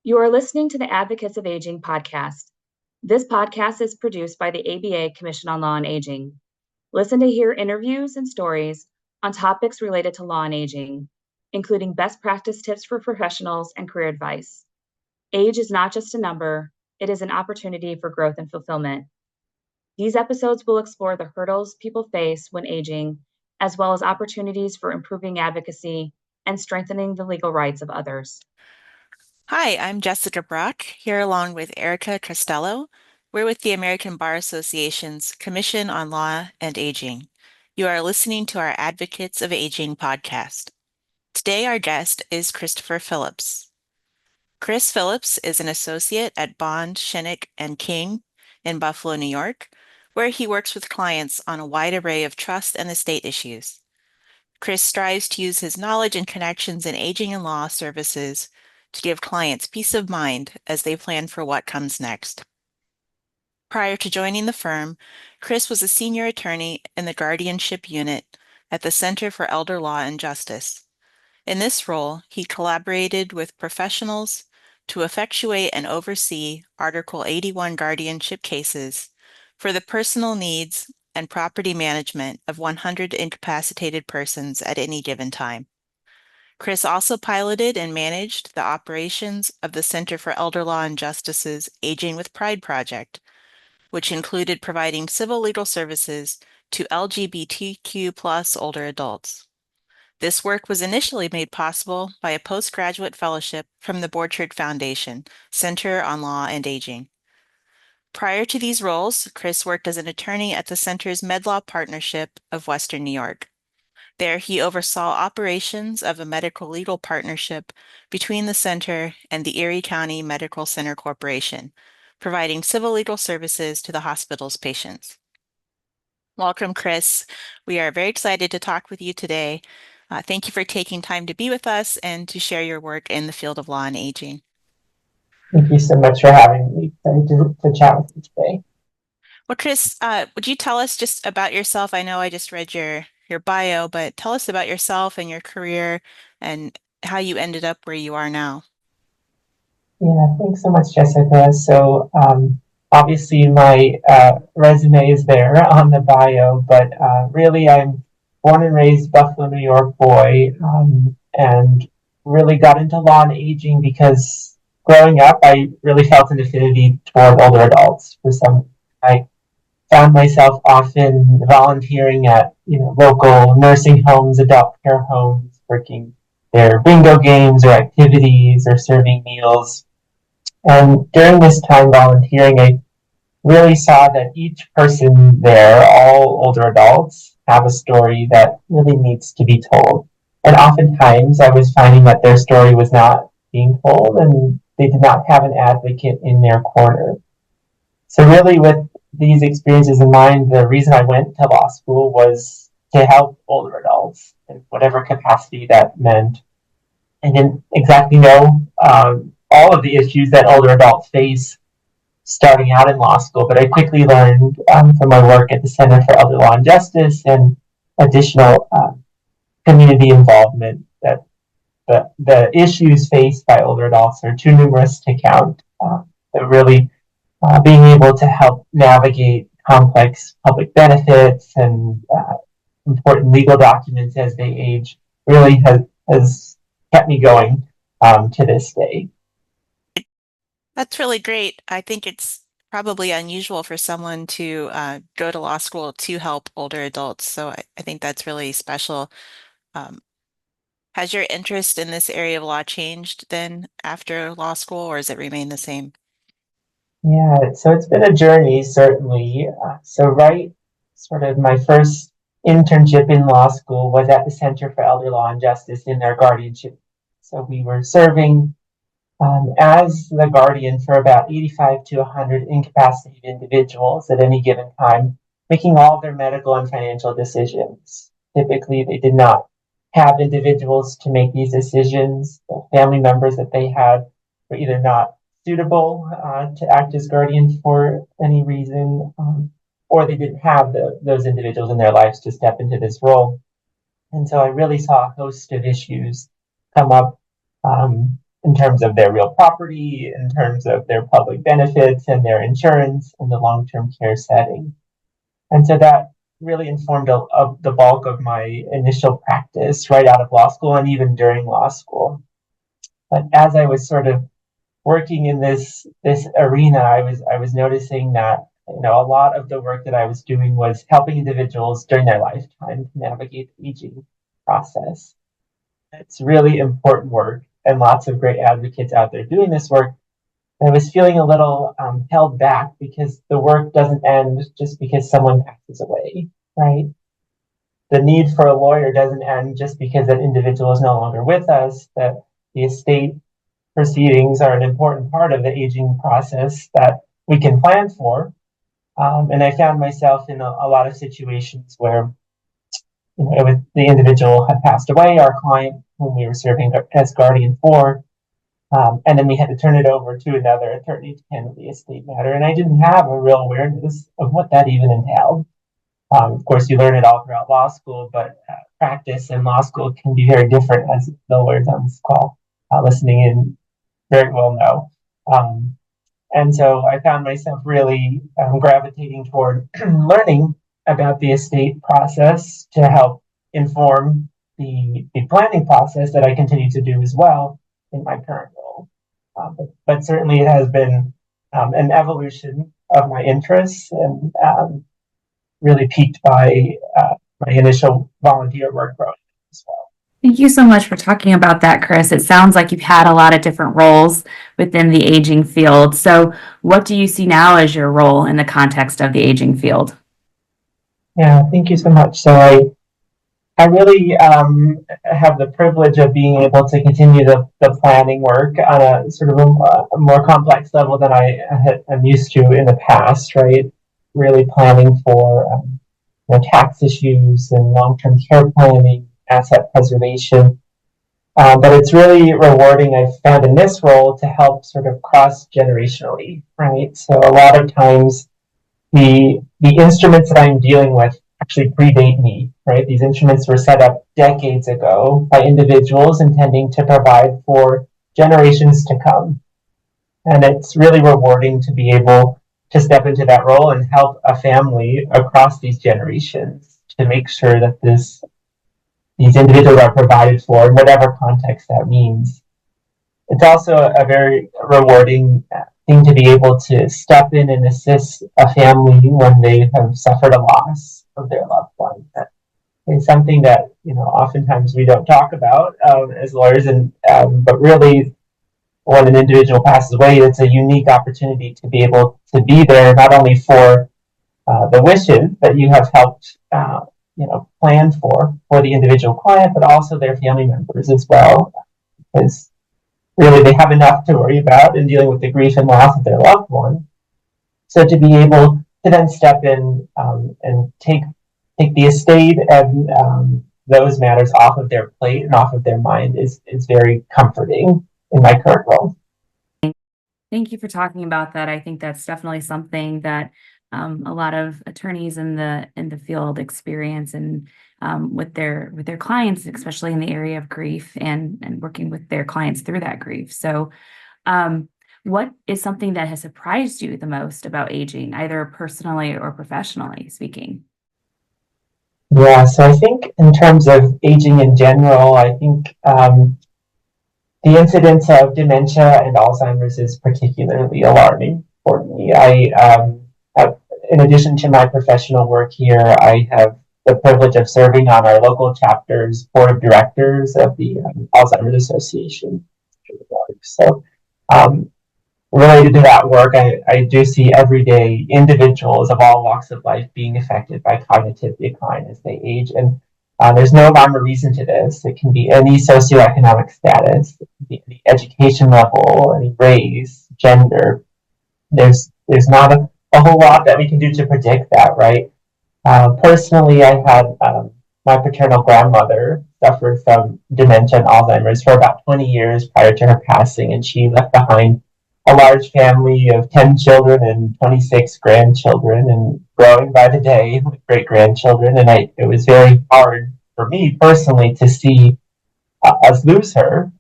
You are listening to the Advocates of Aging podcast. This podcast is produced by the ABA Commission on Law and Aging. Listen to hear interviews and stories on topics related to law and aging, including best practice tips for professionals and career advice. Age is not just a number, it is an opportunity for growth and fulfillment. These episodes will explore the hurdles people face when aging, as well as opportunities for improving advocacy and strengthening the legal rights of others. Hi, I'm Jessica Brock, here along with Erica Costello. We're with the American Bar Association's Commission on Law and Aging. You are listening to our Advocates of Aging podcast. Today, our guest is Christopher Phillips. Chris Phillips is an associate at Bond, Shinnick, and King in Buffalo, New York, where he works with clients on a wide array of trust and estate issues. Chris strives to use his knowledge and connections in aging and law services to give clients peace of mind as they plan for what comes next. Prior to joining the firm, Chris was a senior attorney in the guardianship unit at the Center for Elder Law and Justice. In this role, he collaborated with professionals to effectuate and oversee Article 81 guardianship cases for the personal needs and property management of 100 incapacitated persons at any given time. Chris also piloted and managed the operations of the Center for Elder Law and Justice's Aging with Pride project, which included providing civil legal services to LGBTQ+ older adults. This work was initially made possible by a postgraduate fellowship from the Borchard Foundation, Center on Law and Aging. Prior to these roles, Chris worked as an attorney at the Center's MedLaw Partnership of Western New York. There, he oversaw operations of a medical legal partnership between the center and the Erie County Medical Center Corporation, providing civil legal services to the hospital's patients. Welcome, Chris. We are very excited to talk with you today. Thank you for taking time to be with us and to share your work in the field of law and aging. Thank you so much for having me. Excited to chat with you today. Well, Chris, would you tell us just about yourself? I know I just read your bio, but tell us about yourself and your career and how you ended up where you are now. Yeah, thanks so much, Jessica. So obviously my resume is there on the bio, but really I'm born and raised Buffalo, New York boy, and really got into law and aging because growing up, I really felt an affinity toward older adults. I found myself often volunteering at local nursing homes, adult care homes, working their bingo games or activities or serving meals. And during this time volunteering, I really saw that each person there, all older adults, have a story that really needs to be told. And oftentimes I was finding that their story was not being told and they did not have an advocate in their corner. So really with these experiences in mind, the reason I went to law school was to help older adults in whatever capacity that meant. I didn't exactly know all of the issues that older adults face starting out in law school, but I quickly learned from my work at the Center for Elder Law and Justice and additional community involvement that the issues faced by older adults are too numerous to count. That really being able to help navigate complex public benefits and important legal documents as they age really has kept me going to this day. That's really great. I think it's probably unusual for someone to go to law school to help older adults. So I think that's really special. Um, has your interest in this area of law changed then after law school, or has it remained the same? Yeah, so it's been a journey, certainly. So right, sort of my first internship in law school was at the Center for Elder Law and Justice in their guardianship. So we were serving as the guardian for about 85 to 100 incapacitated individuals at any given time, making all of their medical and financial decisions. Typically, they did not have individuals to make these decisions. The family members that they had were either not suitable to act as guardian for any reason, or they didn't have those individuals in their lives to step into this role. And so I really saw a host of issues come up in terms of their real property, in terms of their public benefits and their insurance in the long-term care setting. And so that really informed of the bulk of my initial practice right out of law school and even during law school. But as I was sort of working in this arena, I was noticing that a lot of the work that I was doing was helping individuals during their lifetime to navigate the aging process. It's really important work, and lots of great advocates out there doing this work. I was feeling a little held back because the work doesn't end just because someone passes away, right? The need for a lawyer doesn't end just because that individual is no longer with us, that the estate proceedings are an important part of the aging process that we can plan for. And I found myself in a lot of situations where the individual had passed away, our client whom we were serving as guardian for, and then we had to turn it over to another attorney to handle the estate matter. And I didn't have a real awareness of what that even entailed. Of course, you learn it all throughout law school, but practice in law school can be very different, as the lawyers on this call listening in very well know. And so I found myself really gravitating toward learning about the estate process to help inform the planning process that I continue to do as well in my current role. But certainly it has been an evolution of my interests and really piqued by my initial volunteer work growing as well. Thank you so much for talking about that, Chris. It sounds like you've had a lot of different roles within the aging field. So what do you see now as your role in the context of the aging field? Yeah, thank you so much. So I really have the privilege of being able to continue the planning work on a sort of a more complex level than I'm used to in the past, right? Really planning for tax issues and long-term care planning, asset preservation. But it's really rewarding, I've found in this role, to help sort of cross-generationally, right? So a lot of times the instruments that I'm dealing with actually predate me, right? These instruments were set up decades ago by individuals intending to provide for generations to come. And it's really rewarding to be able to step into that role and help a family across these generations to make sure that these individuals are provided for in whatever context that means. It's also a very rewarding thing to be able to step in and assist a family when they have suffered a loss of their loved one. That is something that oftentimes we don't talk about as lawyers, but really, when an individual passes away, it's a unique opportunity to be able to be there not only for the wishes that you have helped plan for the individual client, but also their family members as well, because really they have enough to worry about in dealing with the grief and loss of their loved one. So to be able to then step in and take the estate and those matters off of their plate and off of their mind is very comforting in my current role. Thank you for talking about that. I think that's definitely something that a lot of attorneys in the field experience, and with their clients, especially in the area of grief and working with their clients through that grief. So, what is something that has surprised you the most about aging, either personally or professionally speaking? Yeah, so I think in terms of aging in general, I think the incidence of dementia and Alzheimer's is particularly alarming for me. In addition to my professional work here, I have the privilege of serving on our local chapter's board of directors of the Alzheimer's Association. So, related to that work, I do see everyday individuals of all walks of life being affected by cognitive decline as they age. And there's no rhyme or reason to this. It can be any socioeconomic status, it can be any education level, any race, gender. There's not a whole lot that we can do to predict that, right? Personally, I had my paternal grandmother suffered from dementia and Alzheimer's for about 20 years prior to her passing, and she left behind a large family of 10 children and 26 grandchildren, and growing by the day with great grandchildren. And it was very hard for me personally to see us lose her,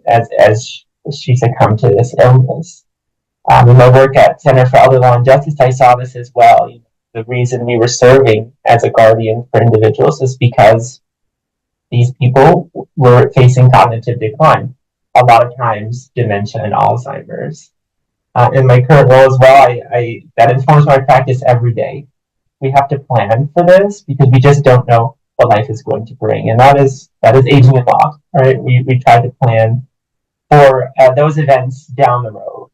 as she succumbed to this illness. In my work at Center for Elder Law and Justice, I saw this as well. The reason we were serving as a guardian for individuals is because these people were facing cognitive decline, a lot of times dementia and Alzheimer's. In my current role as well, that informs my practice every day. We have to plan for this because we just don't know what life is going to bring, and that is aging in law, right? We try to plan for those events down the road.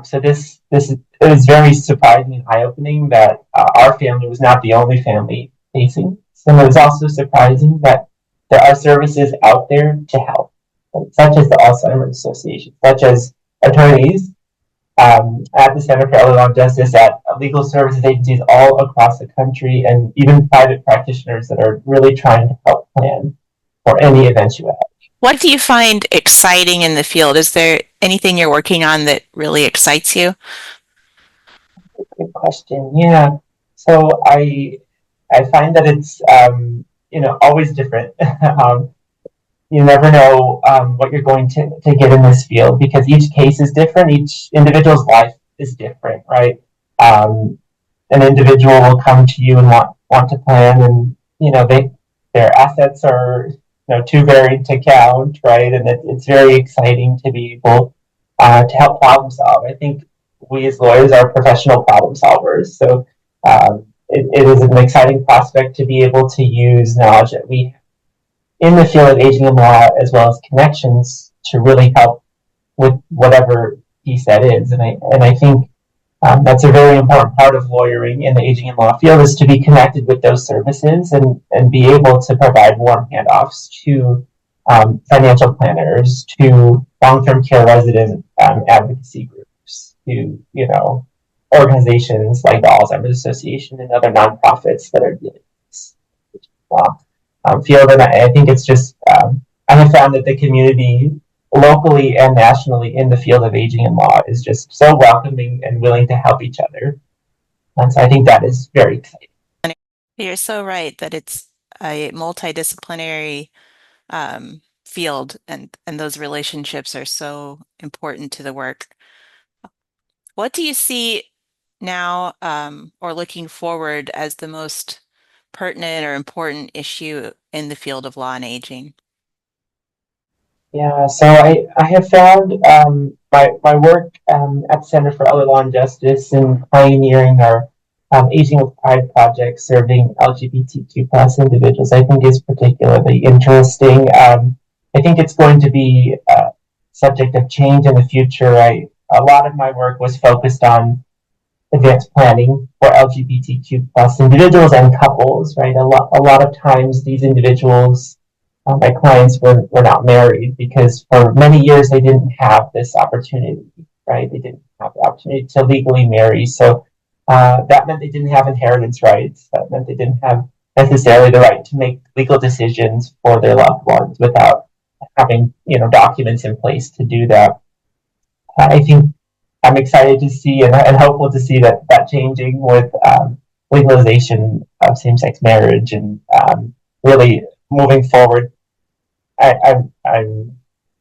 So this it was very surprising and eye opening that our family was not the only family facing. So it was also surprising that there are services out there to help, such as the Alzheimer's Association, such as attorneys at the Center for Elder Law and Justice, at legal services agencies all across the country, and even private practitioners that are really trying to help plan for any eventuality. What do you find exciting in the field? Is there anything you're working on that really excites you? Good question. Yeah. So I find that it's always different. You never know what you're going to get in this field because each case is different. Each individual's life is different, right? An individual will come to you and want to plan, and their assets are too varied to count, right? And it's very exciting to be able to help problem solve. I think we as lawyers are professional problem solvers, so it is an exciting prospect to be able to use knowledge that we in the field of aging and law, as well as connections, to really help with whatever piece that is. And I think that's a very important part of lawyering in the aging and law field, is to be connected with those services and be able to provide warm handoffs to financial planners, to long-term care resident advocacy groups, to organizations like the Alzheimer's Association and other nonprofits that are doing this field. And I think it's just I have found that the community locally and nationally in the field of aging and law is just so welcoming and willing to help each other. And so I think that is very exciting. You're so right that it's a multidisciplinary field, and those relationships are so important to the work. What do you see now or looking forward as the most pertinent or important issue in the field of law and aging? Yeah, so I have found my work at the Center for Elder Law and Justice in pioneering our Aging with Pride project serving LGBTQ plus individuals, I think is particularly interesting. I think it's going to be a subject of change in the future. A lot of my work was focused on advanced planning for LGBTQ plus individuals and couples, right? A lot of times these individuals, my clients were not married because for many years they didn't have this opportunity, right? They didn't have the opportunity to legally marry. So that meant they didn't have inheritance rights. That meant they didn't have necessarily the right to make legal decisions for their loved ones without having, documents in place to do that. I think I'm excited to see and hopeful to see that changing with legalization of same-sex marriage and really moving forward. I'm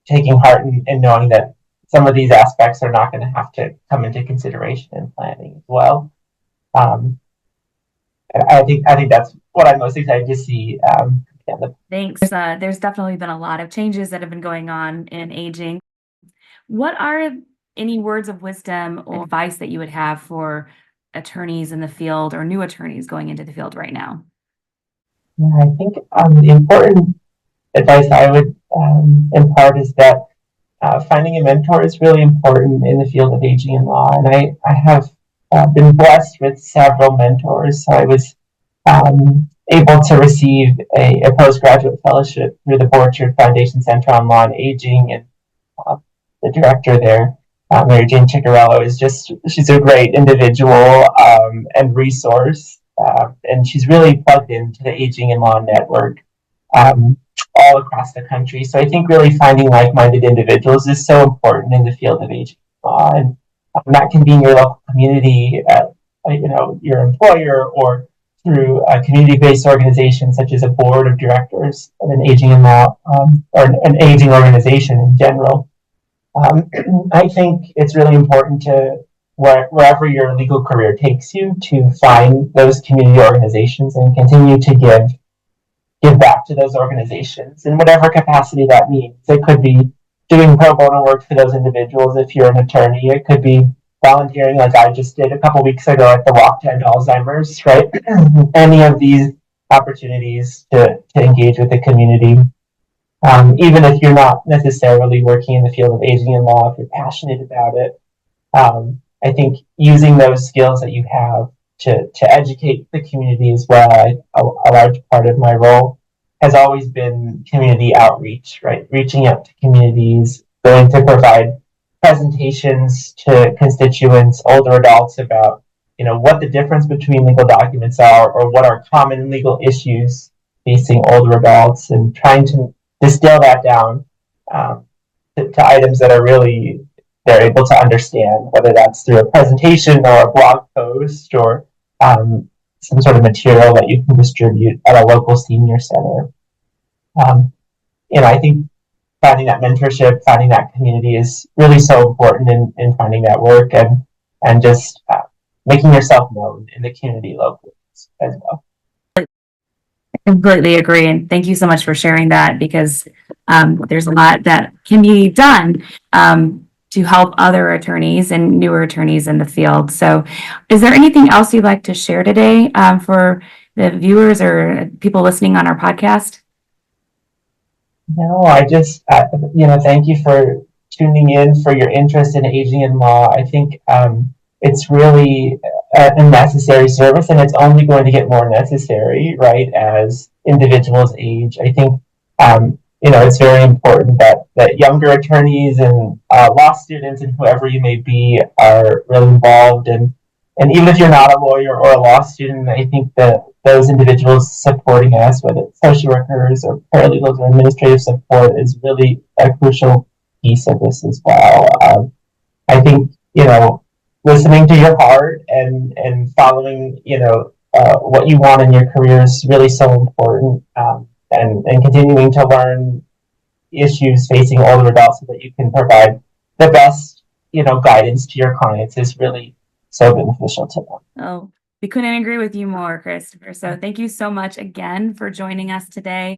taking heart in knowing that some of these aspects are not going to have to come into consideration in planning as well. I think that's what I'm most excited to see. Thanks. There's definitely been a lot of changes that have been going on in aging. What are any words of wisdom or advice that you would have for attorneys in the field or new attorneys going into the field right now? Yeah, I think the important advice I would impart is that finding a mentor is really important in the field of aging and law. And I have been blessed with several mentors. So I was able to receive a postgraduate fellowship through the Borchard Foundation Center on Law and Aging, and the director there, Mary Jane Ciccarello, she's a great individual and resource, and she's really plugged into the Aging and Law Network all across the country. So I think really finding like-minded individuals is so important in the field of aging law, and that can be in your local community, your employer, or through a community-based organization such as a board of directors of an aging and law or an aging organization in general. I think it's really important to wherever your legal career takes you to find those community organizations and continue to give back to those organizations in whatever capacity that means. It could be doing pro bono work for those individuals if you're an attorney. It could be volunteering like I just did a couple weeks ago at the Walk to End Alzheimer's, right? Any of these opportunities to engage with the community. Even if you're not necessarily working in the field of aging and law, if you're passionate about it, I think using those skills that you have to educate the community as well. A large part of my role has always been community outreach, right? Reaching out to communities, going to provide presentations to constituents, older adults about, what the difference between legal documents are or what are common legal issues facing older adults, and trying to distill that down to items that are really they're able to understand, whether that's through a presentation or a blog post or some sort of material that you can distribute at a local senior center. I think finding that mentorship, finding that community is really so important in finding that work and just making yourself known in the community locally as well. I completely agree. And thank you so much for sharing that, because there's a lot that can be done to help other attorneys and newer attorneys in the field. So is there anything else you'd like to share today for the viewers or people listening on our podcast? No, I just, thank you for tuning in, for your interest in aging in law. I think it's really a necessary service, and it's only going to get more necessary, right, as individuals age. I think, it's very important that younger attorneys and law students and whoever you may be are really involved. And even if you're not a lawyer or a law student, I think that those individuals supporting us, whether it's social workers or paralegals or administrative support, is really a crucial piece of this as well. I think, listening to your heart and following, what you want in your career is really so important. And continuing to learn issues facing older adults so that you can provide the best, guidance to your clients is really so beneficial to them. Oh, we couldn't agree with you more, Christopher. So thank you so much again for joining us today.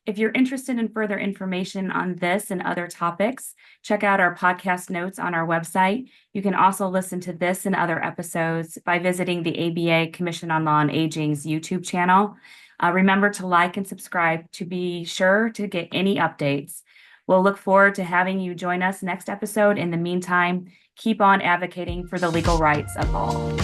If you're interested in further information on this and other topics, check out our podcast notes on our website. You can also listen to this and other episodes by visiting the ABA Commission on Law and Aging's YouTube channel. Remember to like and subscribe to be sure to get any updates. We'll look forward to having you join us next episode. In the meantime, keep on advocating for the legal rights of all.